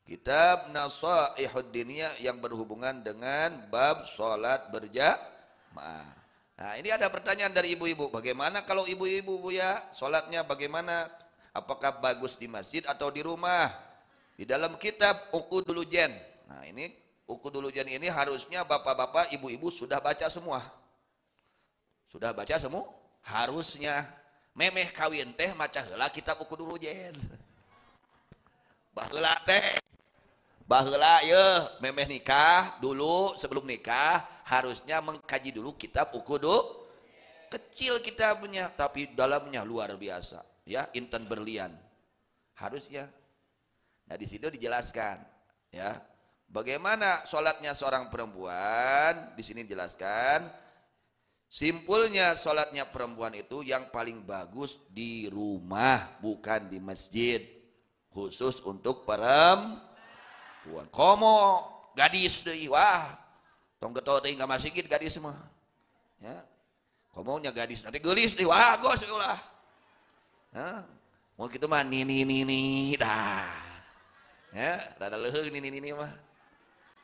Kitab Nasaihud Diniyah yang berhubungan dengan bab sholat berjamaah. Nah, ini ada pertanyaan dari ibu-ibu. Bagaimana kalau ibu-ibu, Bu ya, sholatnya bagaimana? Apakah bagus di masjid atau di rumah? Di dalam kitab Uqudul Jan. Nah, ini Uqudul Jan ini harusnya bapak-bapak, ibu-ibu sudah baca semua. Sudah baca semua? Harusnya. Memeh kawin teh maca heula kitab Uqudul Jan. Baheula teh. Baheula ye memeh nikah dulu, sebelum nikah harusnya mengkaji dulu kitab Uqudul. Kecil kitabnya tapi dalamnya luar biasa, ya, intan berlian. Harusnya. Nah, di situ dijelaskan, ya. Bagaimana sholatnya seorang perempuan? Di sini dijelaskan. Simpulnya sholatnya perempuan itu yang paling bagus di rumah, bukan di masjid. Khusus untuk perempuan. Komo gadis deh, wah, tong ketua teh nggak masikin gadis mah, ya, komonya gadis nanti gelis deh, wah, gos ulah, mau gitu mah nini dah, ya, rada leheng nini mah,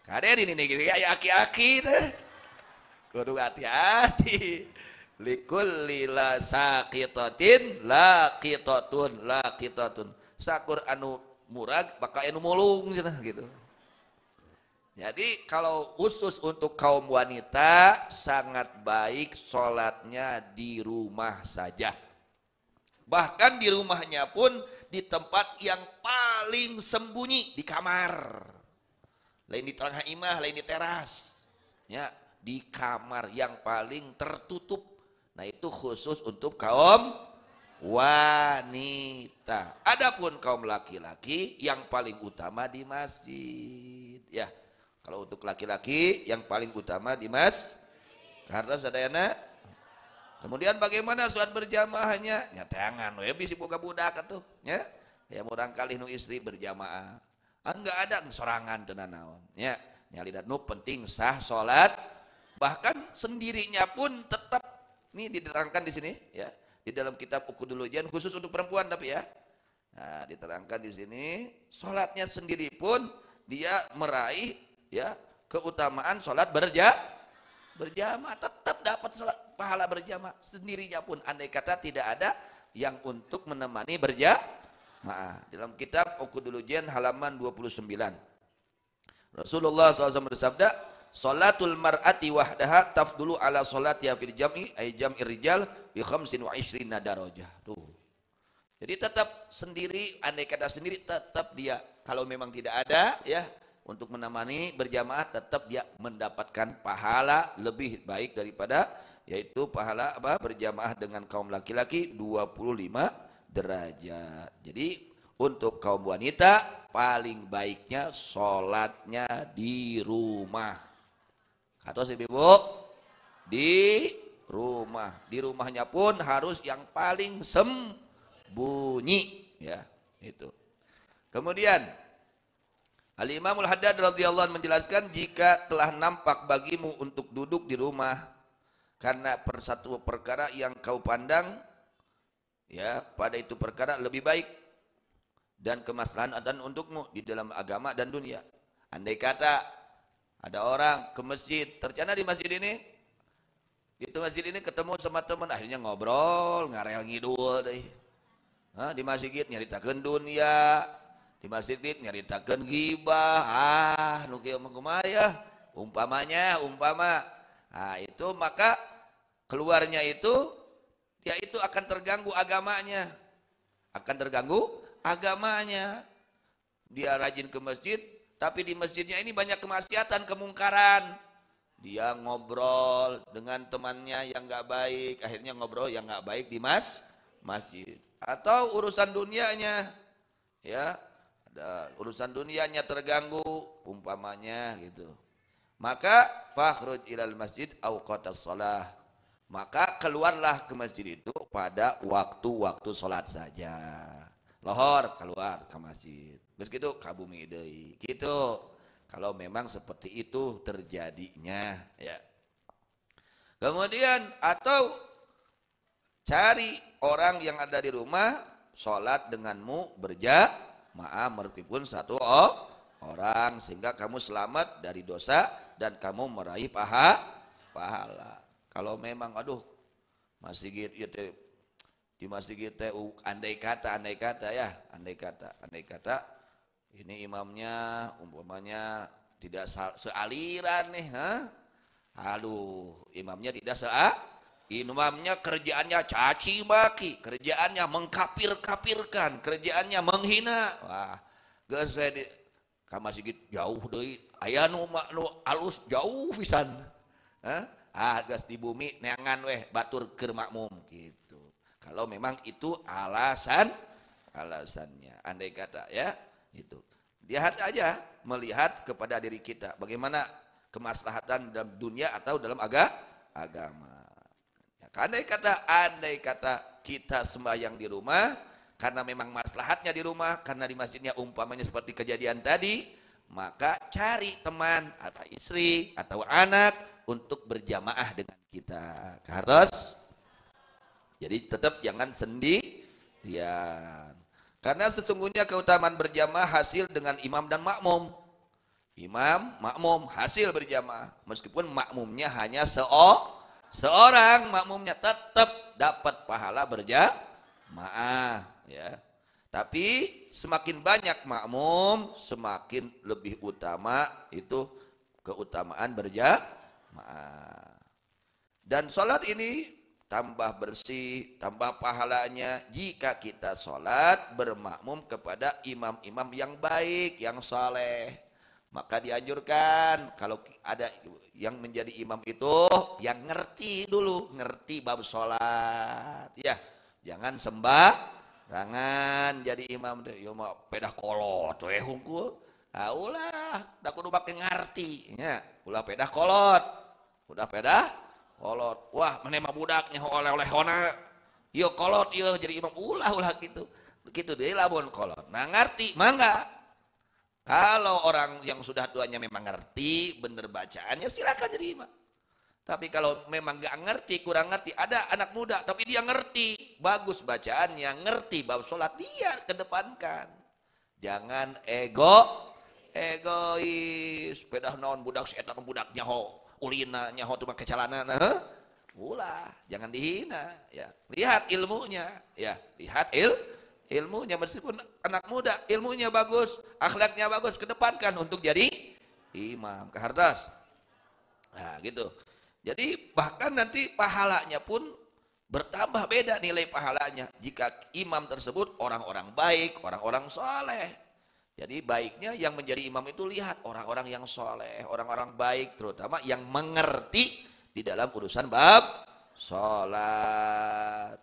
kade nini gitu ya, aki-aki deh, kudu hati-hati, likul lila sakitotin lakitotun, sakur anu murag pakai anu mulung gitu. Jadi kalau khusus untuk kaum wanita sangat baik sholatnya di rumah saja. Bahkan di rumahnya pun di tempat yang paling sembunyi, di kamar. Lain di tengah imah, lain di teras. Ya, di kamar yang paling tertutup. Nah, itu khusus untuk kaum wanita. Adapun kaum laki-laki yang paling utama di masjid, ya. Kalau untuk laki-laki yang paling utama di masjid. Karena sadayana. Kemudian bagaimana sholat berjamaahnya? Ya tangan we bisi boga budak atuh, ya. Ya murang kali nu istri berjamaah. Enggak ada sorangan teu naon, ya. Nyalida nu penting sah sholat. Bahkan sendirinya pun tetap ini diterangkan di sini, ya. Di dalam kitab Uqudul Jan khusus untuk perempuan tapi ya. Nah, diterangkan di sini sholatnya sendiri pun dia meraih, ya, keutamaan sholat berjamaah, tetap dapat pahala berjamaah sendirinya pun, andai kata tidak ada yang untuk menemani berjamaah. Dalam kitab Uqudul Jan halaman 29 Rasulullah SAW bersabda, sholatul mar'ati wahdaha tafdulu ala sholatiha fil jam'i ay jam'ir rijal bi 25 darajah. Tuh. Jadi tetap sendiri, andai kata sendiri tetap dia, kalau memang tidak ada, ya, untuk menemani berjamaah tetap dia mendapatkan pahala lebih baik daripada, yaitu pahala apa? Berjamaah dengan kaum laki-laki 25 derajat. Jadi untuk kaum wanita paling baiknya sholatnya di rumah. Kata si ibu, di rumah. Di rumahnya pun harus yang paling sembunyi, ya, itu. Kemudian Al-Imamul Haddad radhiyallahu anhu menjelaskan, jika telah nampak bagimu untuk duduk di rumah karena satu perkara yang kau pandang, ya, pada itu perkara lebih baik dan kemaslahatan untukmu di dalam agama dan dunia. Andai kata ada orang ke masjid, ternyata di masjid ini, itu masjid ini ketemu sama teman, akhirnya ngobrol, ngarel ngidul deh. Di masjid nyaritakeun dunia, di masjid nyaritakeun ghibah, nu kieu mah kumaha ya, umpama. Nah, itu maka keluarnya itu dia itu akan terganggu agamanya. Dia rajin ke masjid, tapi di masjidnya ini banyak kemaksiatan, kemungkaran. Dia ngobrol dengan temannya yang enggak baik, akhirnya ngobrol yang enggak baik di masjid. Atau urusan dunianya, ya, ada urusan dunianya terganggu, umpamanya gitu. Maka fakhruj ilal masjid auqatas shalah. Maka keluarlah ke masjid itu pada waktu-waktu sholat saja. Lohor keluar ke masjid. Terus gitu kabumi deui. Gitu. Kalau memang seperti itu terjadinya, ya. Kemudian atau cari orang yang ada di rumah sholat denganmu berjamaah meskipun satu orang, sehingga kamu selamat dari dosa dan kamu meraih pahala. Kalau memang aduh masjid itu di masjid kita andai kata ya, andai kata ini imamnya umpamanya tidak sealiran nih, aduh imamnya tidak imamnya kerjaannya caci maki, kerjaannya mengkapir-kapirkan, kerjaannya menghina. Wah, geus ka masjid jauh deui, aya nu alus jauh pisan. Geus di bumi neangan weh batur keur makmum gitu. Kalau memang itu alasannya, andai kata ya, itu. Lihat aja, melihat kepada diri kita bagaimana kemaslahatan dalam dunia atau dalam agama. Andai kata kita sembahyang di rumah karena memang maslahatnya di rumah, karena di masjidnya umpamanya seperti kejadian tadi, maka cari teman atau istri atau anak untuk berjamaah dengan kita. Harus jadi tetap jangan sendirian. Karena sesungguhnya keutamaan berjamaah hasil dengan imam dan makmum. Imam, makmum hasil berjamaah, meskipun makmumnya hanya seorang makmumnya tetap dapat pahala berjamaah ya. Tapi semakin banyak makmum semakin lebih utama itu keutamaan berjamaah. Dan sholat ini tambah bersih, tambah pahalanya jika kita sholat bermakmum kepada imam-imam yang baik, yang saleh. Maka dianjurkan kalau ada yang menjadi imam itu yang ngerti dulu, ngerti bab sholat ya, jangan sembarangan jadi imam deh, yo mah pedah kolot we hungkul, ulah da kudu make ngarti nya, ulah pedah kolot, wah mana mah budaknya oleh-olehona yo kolot yo jadi imam, ulah gitu deui lamun kolot, nah ngarti mangga. Kalau orang yang sudah tuanya memang ngerti bener bacaannya silakan jadi imam. Tapi kalau memang gak ngerti, kurang ngerti, ada anak muda tapi dia ngerti, bagus bacaannya, ngerti bab sholat, dia kedepankan. Jangan egois, pedah naon budak setan budak nyaho, ulina nyaho tuh pakai celana, ulah, jangan dihina, ya. Lihat ilmunya, ya, lihat ilmunya, meskipun anak muda ilmunya bagus, akhlaknya bagus, kedepankan untuk jadi imam kehardas. Nah gitu. Jadi bahkan nanti pahalanya pun bertambah, beda nilai pahalanya jika imam tersebut orang-orang baik, orang-orang soleh. Jadi baiknya yang menjadi imam itu lihat orang-orang yang soleh, orang-orang baik, terutama yang mengerti di dalam urusan bab sholat.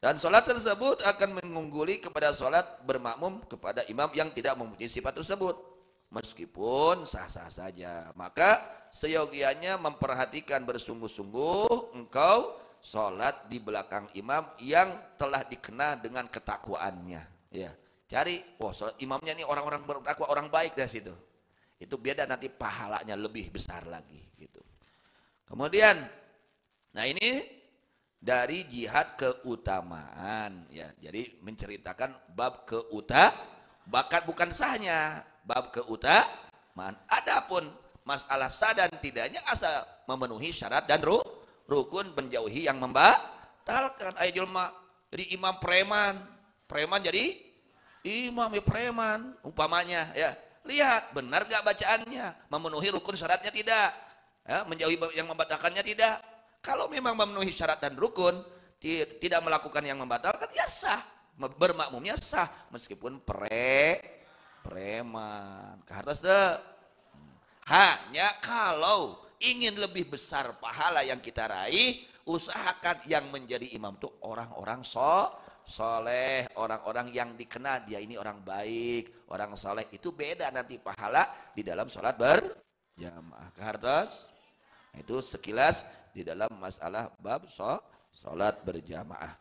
Dan sholat tersebut akan mengungguli kepada sholat bermakmum kepada imam yang tidak mempunyai sifat tersebut. Meskipun sah-sah saja. Maka seyogianya memperhatikan bersungguh-sungguh engkau sholat di belakang imam yang telah dikenal dengan ketakwaannya. Ya, cari, sholat imamnya ini orang-orang bertakwa, orang baik dari situ. Itu beda, nanti pahalanya lebih besar lagi. Gitu. Kemudian, nah ini dari jihad keutamaan ya, jadi menceritakan bab bakat bukan sahnya, bab keutamaan. Adapun masalah sah dan tidaknya asal memenuhi syarat dan rukun, menjauhi yang membatalkan. Ayo jelma jadi imam preman jadi imam ya preman umpamanya ya, lihat benar gak bacaannya, memenuhi rukun syaratnya tidak ya, menjauhi yang membatalkannya tidak. Kalau memang memenuhi syarat dan rukun, tidak melakukan yang membatalkan, ya sah. Bermakmumnya sah, meskipun preman. Harus hanya kalau ingin lebih besar pahala yang kita raih, usahakan yang menjadi imam itu orang-orang soleh, orang-orang yang dikenal dia ini orang baik, orang soleh. Itu beda nanti pahala di dalam sholat berjamaah. Harus itu sekilas di dalam masalah bab sholat berjamaah.